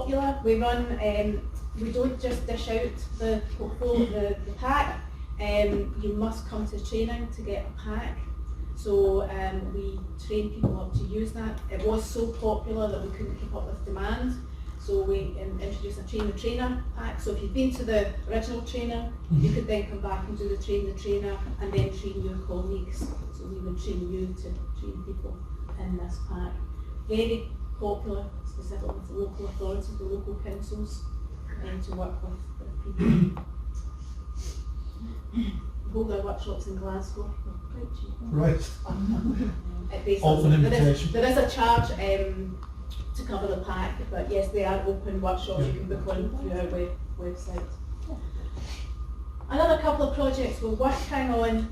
popular. We run, we don't just dish out the portfolio, the pack. You must come to training to get a pack. So we train people up to use that. It was so popular that we couldn't keep up with demand. So we introduced a train the trainer pack. So if you've been to the original trainer, you could then come back and do the train the trainer and then train your colleagues. So we would train you to train people in this pack. Very popular, specifically with the local authorities, the local councils, to work with people. We hold our workshops in Glasgow. They're quite cheap. Right. Open invitation. There is a charge to cover the pack, but yes, they are open workshops. You can book one through our website. Another couple of projects we're working on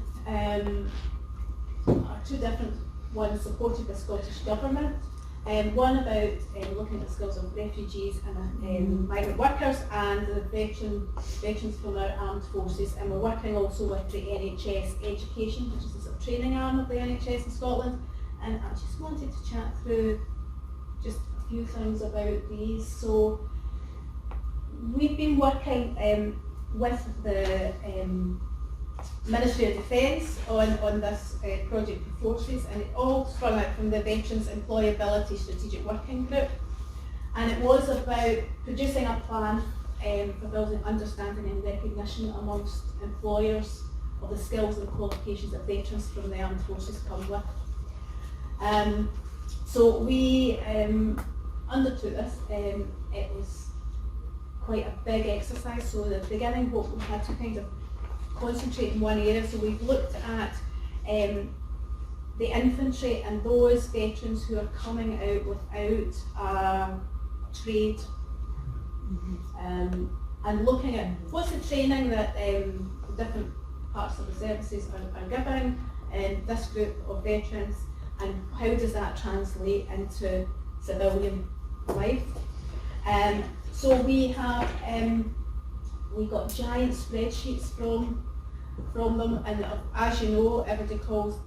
are two different ones supported by Scottish Government. One about looking at the skills of refugees and migrant workers and the veterans from our armed forces, and we're working also with the NHS Education, which is the sort of training arm of the NHS in Scotland. And I just wanted to chat through just a few things about these. So we've been working with the Ministry of Defence on this project for forces, and it all sprung out from the Veterans Employability Strategic Working Group, and it was about producing a plan for building understanding and recognition amongst employers of the skills and qualifications that veterans from the armed forces come with. So we undertook this. It was quite a big exercise, so at the beginning what we had to kind of concentrate in one area. So we've looked at the infantry and those veterans who are coming out without a trade, and looking at what's the training that different parts of the services are giving this group of veterans, and how does that translate into civilian life. So we have we got giant spreadsheets from them, and as you know, everybody calls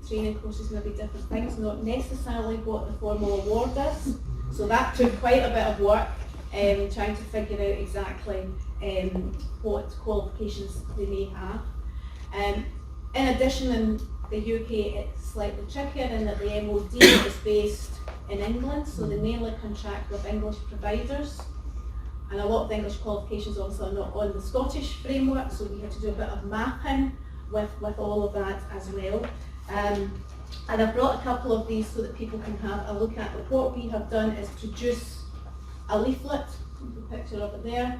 training courses maybe different things, not necessarily what the formal award is. So that took quite a bit of work, trying to figure out exactly what qualifications they may have. In addition, in the UK it's slightly trickier in that the MOD is based in England, so they mainly contract with English providers. And a lot of the English qualifications also are not on the Scottish framework, so we had to do a bit of mapping with all of that as well. And I've brought a couple of these so that people can have a look at it. What we have done is produce a leaflet, the picture of it there,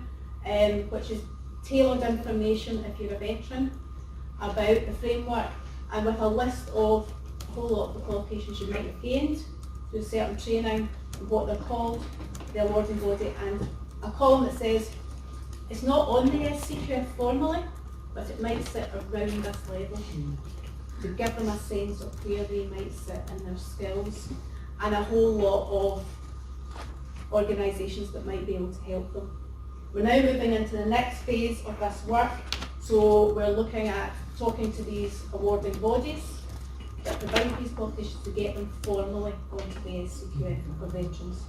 which is tailored information if you're a veteran about the framework, and with a list of a whole lot of the qualifications you might have gained through certain training, what they're called, the awarding body, and a column that says it's not on the SCQF formally, but it might sit around this level to give them a sense of where they might sit in their skills, and a whole lot of organisations that might be able to help them. We're now moving into the next phase of this work, so we're looking at talking to these awarding bodies that provide these qualifications to get them formally onto the SCQF for veterans.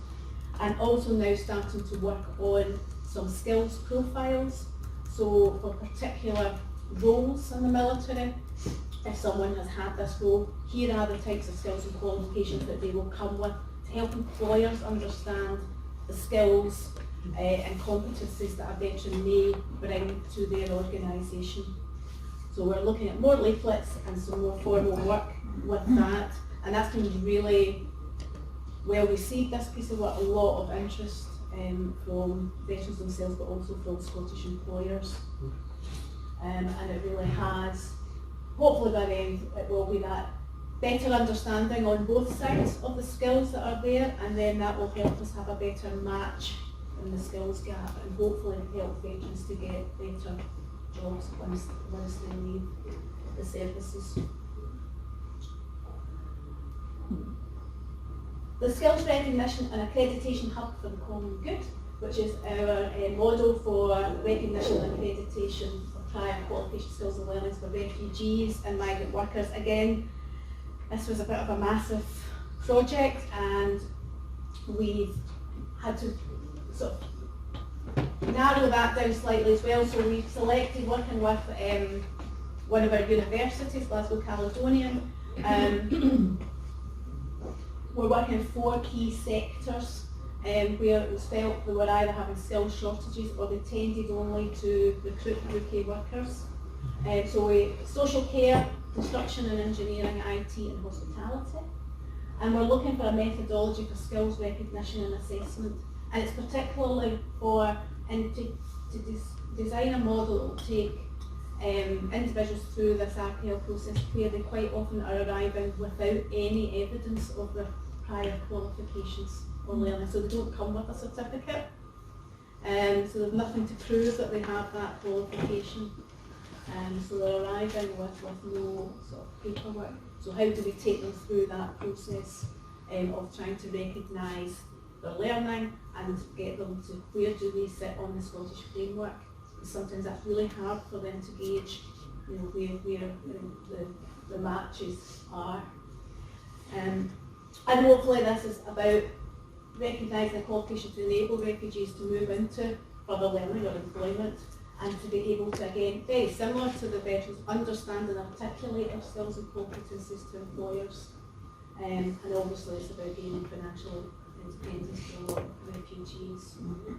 And also now starting to work on some skills profiles. So for particular roles in the military, if someone has had this role, here are the types of skills and qualifications that they will come with to help employers understand the skills and competencies that a veteran may bring to their organisation. So we're looking at more leaflets and some more formal work with that, and that's been really well received, this piece of work. A lot of interest from veterans themselves, but also from Scottish employers, and it really has, hopefully by the end it will be that better understanding on both sides of the skills that are there, and then that will help us have a better match in the skills gap, and hopefully help veterans to get better jobs once they leave the services. The Skills Recognition and Accreditation Hub for the Common Good, which is our model for recognition and accreditation of prior qualification, skills and learnings for refugees and migrant workers. Again, this was a bit of a massive project, and we've had to sort of narrow that down slightly as well. So we've selected working with one of our universities, Glasgow Caledonian. We're working in 4 key sectors where it was felt they were either having skill shortages or they tended only to recruit UK workers. So social care, construction and engineering, IT and hospitality. And we're looking for a methodology for skills recognition and assessment. And it's particularly to design a model that will take individuals through this RPL process where they quite often are arriving without any evidence of their prior qualifications or learning. So they don't come with a certificate. So there's nothing to prove that they have that qualification. So they're arriving with no sort of paperwork. So how do we take them through that process of trying to recognise their learning and get them to where do they sit on the Scottish framework? Sometimes that's really hard for them to gauge, where the matches are. And hopefully this is about recognising the qualification to enable refugees to move into further learning or employment, and to be able to, again, very similar to the veterans, understand and articulate their skills and competencies to employers. And obviously it's about gaining financial independence for a lot of refugees.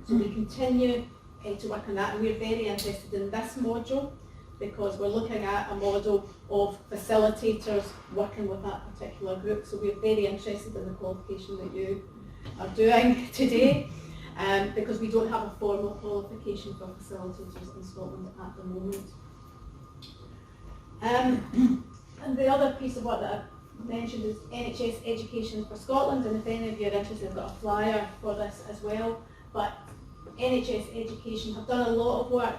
So we continue to work on that, and we're very interested in this module because we're looking at a model of facilitators working with that particular group. So we're very interested in the qualification that you are doing today, because we don't have a formal qualification for facilitators in Scotland at the moment. And the other piece of work that I mentioned is NHS Education for Scotland, and if any of you are interested, I've got a flyer for this as well. But NHS Education have done a lot of work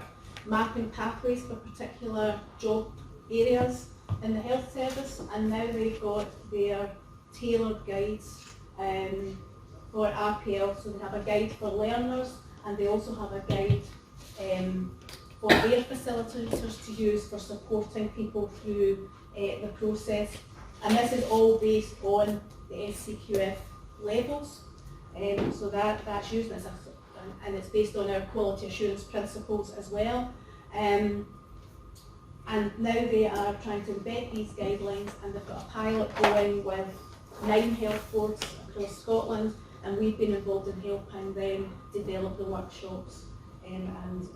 mapping pathways for particular job areas in the health service, and now they've got their tailored guides for RPL. So they have a guide for learners, and they also have a guide for their facilitators to use for supporting people through the process. And this is all based on the SCQF levels. So that's used as and it's based on our quality assurance principles as well. And now they are trying to embed these guidelines, and they've got a pilot going with 9 health boards across Scotland, and we've been involved in helping them develop the workshops and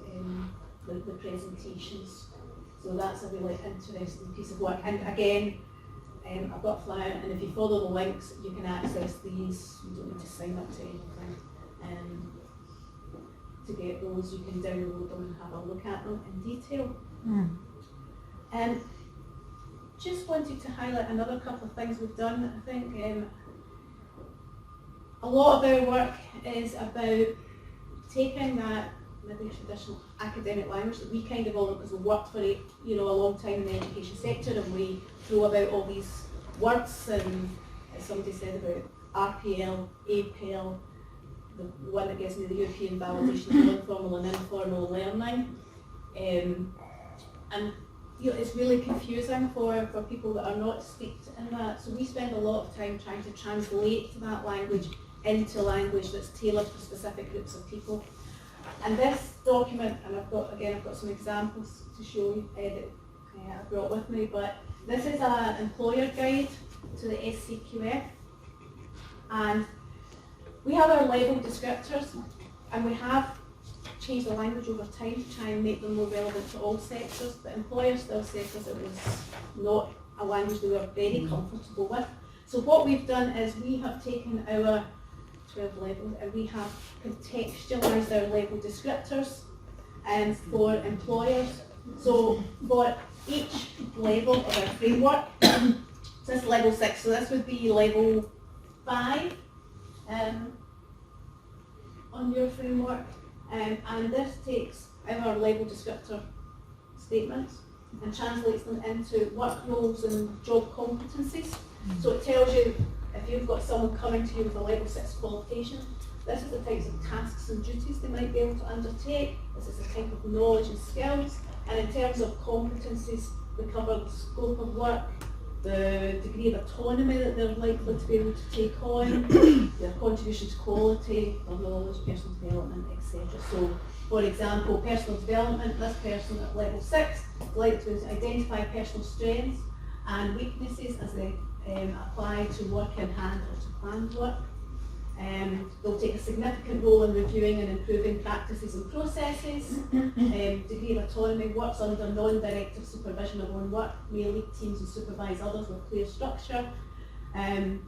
the presentations. So that's a really interesting piece of work. And again, I've got a flyer, and if you follow the links, you can access these. You don't need to sign up to anything. To get those, you can download them and have a look at them in detail. Just wanted to highlight another couple of things we've done. I think a lot of our work is about taking that maybe traditional academic language that we kind of all, because we worked for a long time in the education sector, and we throw about all these words, and as somebody said about RPL, APL, the one that gives me the European validation of informal and informal learning. And it's really confusing for people that are not steeped in that. So we spend a lot of time trying to translate that language into language that's tailored for specific groups of people. And this document, and I've got some examples to show you that I brought with me, but this is an employer guide to the SCQF. And we have our level descriptors, and we have changed the language over time to try and make them more relevant to all sectors, but employers still said that it was not a language they were very comfortable with. So what we've done is we have taken our 12 levels and we have contextualised our level descriptors for employers. So for each level of our framework, so this is level 6, so this would be level 5 on your framework, and this takes our level descriptor statements and translates them into work roles and job competencies. So it tells you, if you've got someone coming to you with a level 6 qualification, this is the types of tasks and duties they might be able to undertake, this is the type of knowledge and skills, and in terms of competencies, we cover the scope of work, the degree of autonomy that they're likely to be able to take on, their contribution to quality, their knowledge, personal development, etc. So, for example, personal development, this person at level 6 is likely to identify personal strengths and weaknesses as they apply to work in hand or to planned work. They'll take a significant role in reviewing and improving practices and processes. Degree of autonomy, works under non-directive supervision of own work, may lead teams and supervise others with clear structure,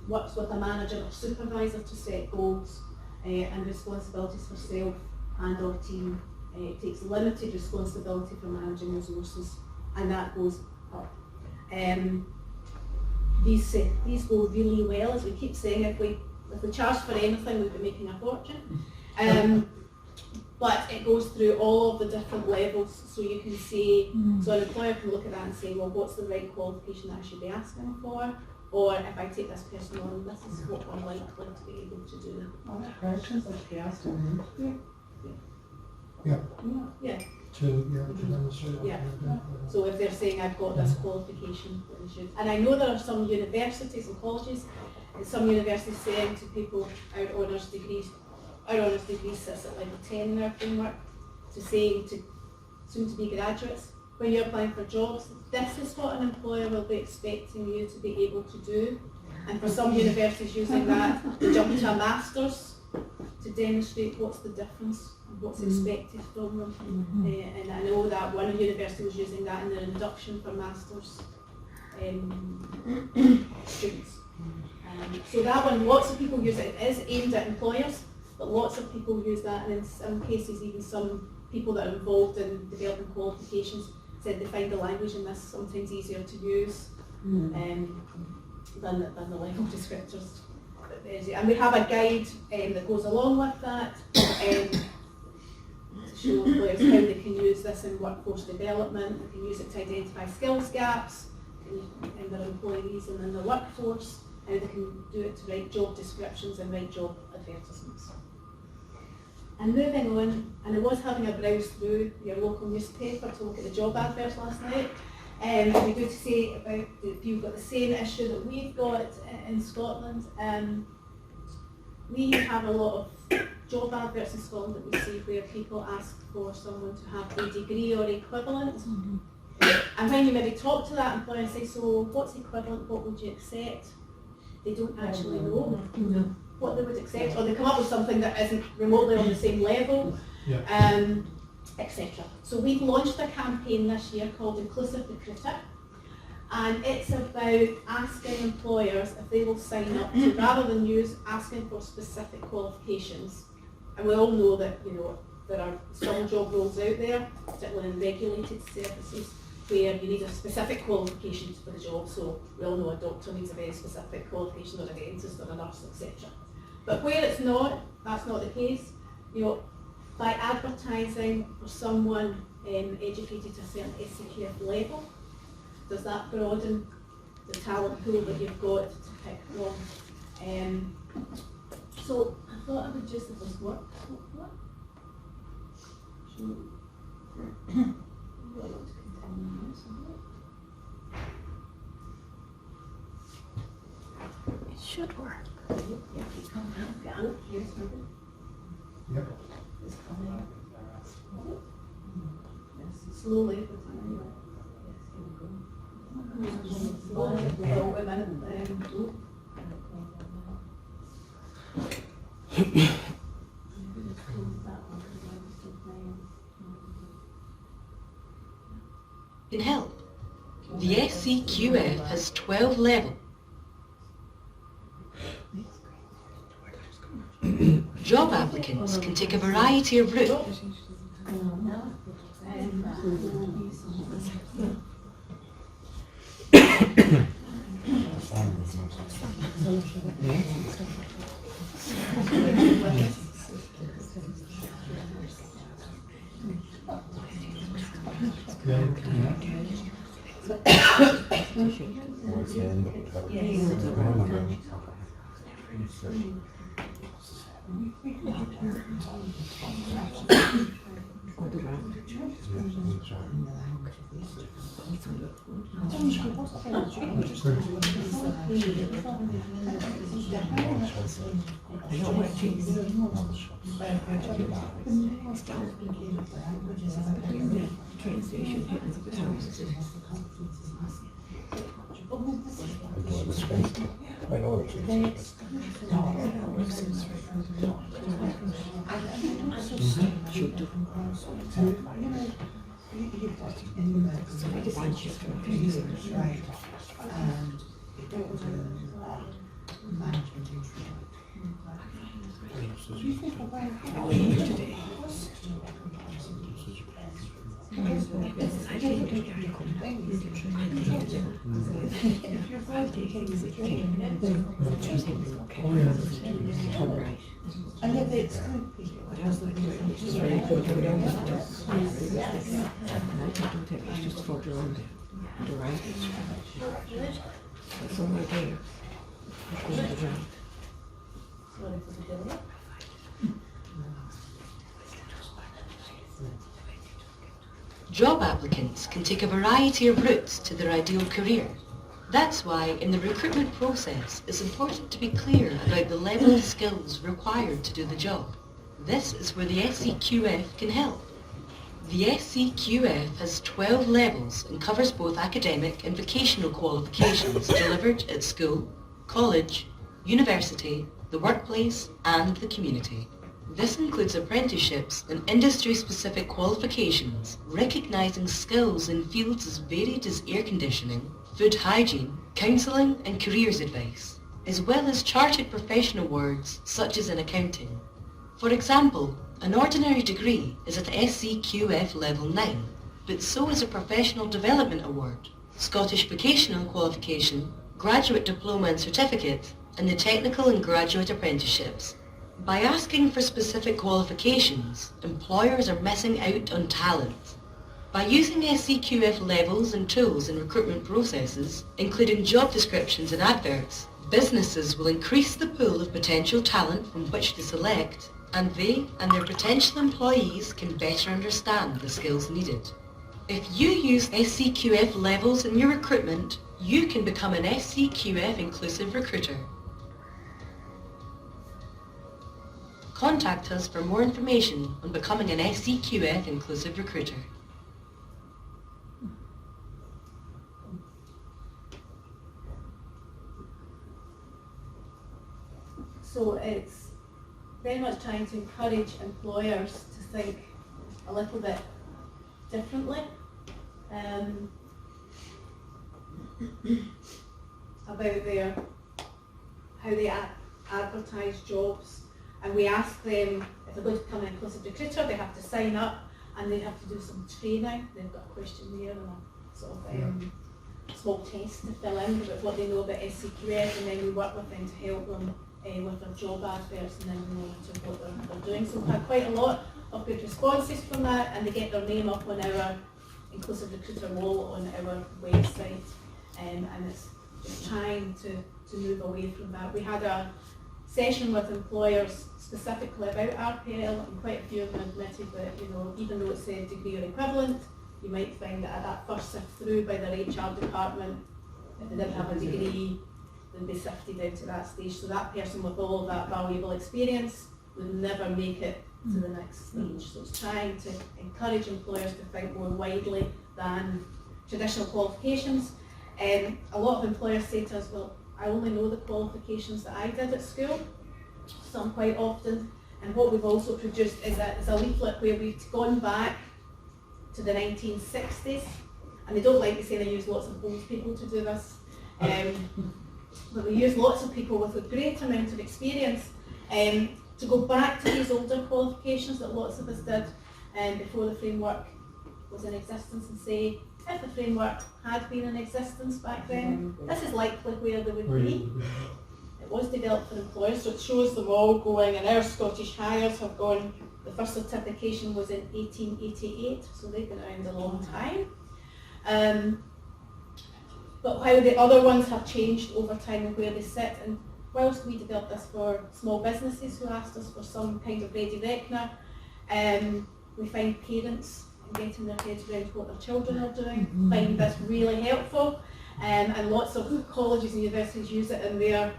works with a manager or supervisor to set goals and responsibilities for self and or team, takes limited responsibility for managing resources, and that goes up. These go really well, as we keep saying. If we charge for anything, we'd be making a fortune. But it goes through all of the different levels, so you can say, so an employer can look at that and say, well, what's the right qualification that I should be asking for? Or if I take this person on, this is what I'm likely to be able to do. Yeah. To demonstrate. Yeah. So if they're saying I've got this qualification, then they should. And I know there are some universities and colleges, and some universities saying to people, our honours degree sits at level 10 in our framework, to saying to soon-to-be graduates, when you're applying for jobs, this is what an employer will be expecting you to be able to do. And for some universities using that, they jump to a master's to demonstrate what's the difference and what's expected from them. And I know that one university was using that in their induction for master's students. So that one, lots of people use it. It is aimed at employers, but lots of people use that, and in some cases even some people that are involved in developing qualifications said they find the language in this sometimes easier to use than the level descriptors. And we have a guide that goes along with that to show employers how they can use this in workforce development. They can use it to identify skills gaps in their employees and in their workforce, how they can do it to write job descriptions and write job advertisements. And moving on, and I was having a browse through your local newspaper to look at the job adverts last night, and we go to say about if you've got the same issue that we've got in Scotland. We have a lot of job adverts in Scotland that we see where people ask for someone to have a degree or equivalent. And when you maybe talk to that employer and say, so what's equivalent, what would you accept? They don't actually know what they would accept, or they come up with something that isn't remotely on the same level, etc. So we've launched a campaign this year called Inclusive Recruiter, and it's about asking employers if they will sign up to, rather than use asking for specific qualifications. And we all know that there are some job roles out there, particularly in regulated services, where you need a specific qualification for the job. So we all know a doctor needs a very specific qualification, or a dentist or a nurse, etc. But where it's not, that's not the case. By advertising for someone educated to a certain SCQF level, does that broaden the talent pool that you've got to pick from? So I thought I would just, if this works, It should work. Yep. Slowly. Can help. The SCQF has 12 levels. Job applicants can take a variety of routes. I know what it is. Job applicants can take a variety of routes to their ideal career. That's why in the recruitment process it's important to be clear about the level of skills required to do the job. This is where the SCQF can help. The SCQF has 12 levels and covers both academic and vocational qualifications delivered at school, college, university, the workplace and the community. This includes apprenticeships and industry-specific qualifications, recognising skills in fields as varied as air conditioning, food hygiene, counselling and careers advice, as well as chartered professional awards such as in accounting. For example, an ordinary degree is at SCQF level 9, but so is a professional development award, Scottish vocational qualification, graduate diploma and certificate, and the technical and graduate apprenticeships. By asking for specific qualifications, employers are missing out on talent. By using SCQF levels and tools in recruitment processes, including job descriptions and adverts, businesses will increase the pool of potential talent from which to select, and they and their potential employees can better understand the skills needed. If you use SCQF levels in your recruitment, you can become an SCQF inclusive recruiter. Contact us for more information on becoming an SCQF inclusive recruiter. So it's very much trying to encourage employers to think a little bit differently about how they advertise jobs. And we ask them, if they're going to become an inclusive recruiter, they have to sign up and they have to do some training. They've got a questionnaire and a sort of small test to fill in about what they know about SCQF, and then we work with them to help them with their job adverts and then we monitor what they're doing. So we've had quite a lot of good responses from that, and they get their name up on our inclusive recruiter wall on our website, and it's just trying to move away from that. We had a session with employers specifically about RPL, and quite a few of them admitted that, even though it's a degree or equivalent, you might find that at that first sift through by their HR department, if they didn't have a degree, they'd be sifted out to that stage. So that person with all of that valuable experience would never make it to the next stage. So it's trying to encourage employers to think more widely than traditional qualifications. A lot of employers say to us, well, I only know the qualifications that I did at school, some quite often. And what we've also produced is a leaflet where we've gone back to the 1960s, and they don't like me saying I use lots of old people to do this, but we use lots of people with a great amount of experience to go back to these older qualifications that lots of us did before the framework was in existence, and say, if the framework had been in existence back then, this is likely where they would be. It was developed for employers, so it shows them all going, and our Scottish hires have gone, the first certification was in 1888, so they've been around a long time. But how the other ones have changed over time and where they sit, and whilst we developed this for small businesses who asked us for some kind of ready reckoner, we find parents getting their heads around what their children are doing, find this really helpful, and lots of colleges and universities use it in their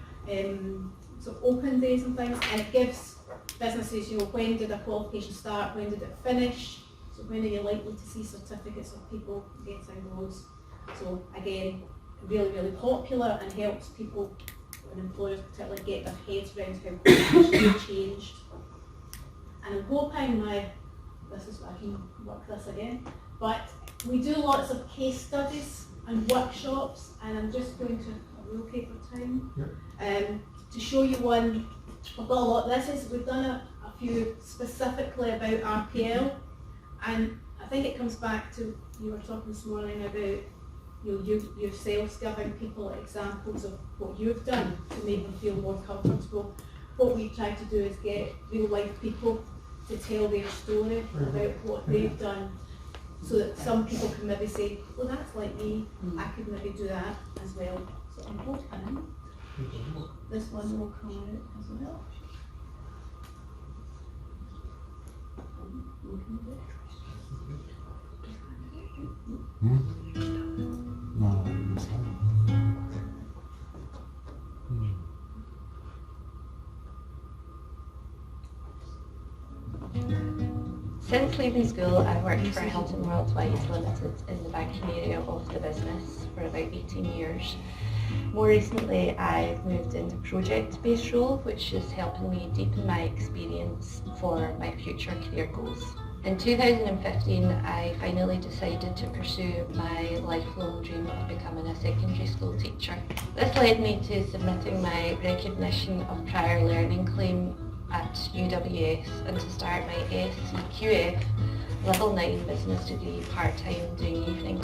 sort of open days and things, and it gives businesses, when did a qualification start, when did it finish, so when are you likely to see certificates of people getting those. So again, really, really popular and helps people and employers particularly get their heads around how qualifications have changed. And I'm hoping I can work this again, but we do lots of case studies and workshops, and I'm just going to, are we okay for time? Yep. To show you one, we've got a lot, we've done a few specifically about RPL, and I think it comes back to, you were talking this morning about yourselves giving people examples of what you've done to make them feel more comfortable. What we try to do is get real life people to tell their story about what they've done, so that some people can maybe say, well, that's like me, I could maybe do that as well. So I'm hoping this one will come out as well. Since leaving school, I've worked for Hilton Worldwide Limited in the banking area of the business for about 18 years. More recently, I've moved into a project-based role, which is helping me deepen my experience for my future career goals. In 2015, I finally decided to pursue my lifelong dream of becoming a secondary school teacher. This led me to submitting my recognition of prior learning claim at UWS and to start my SCQF Level 9 business degree part-time doing evening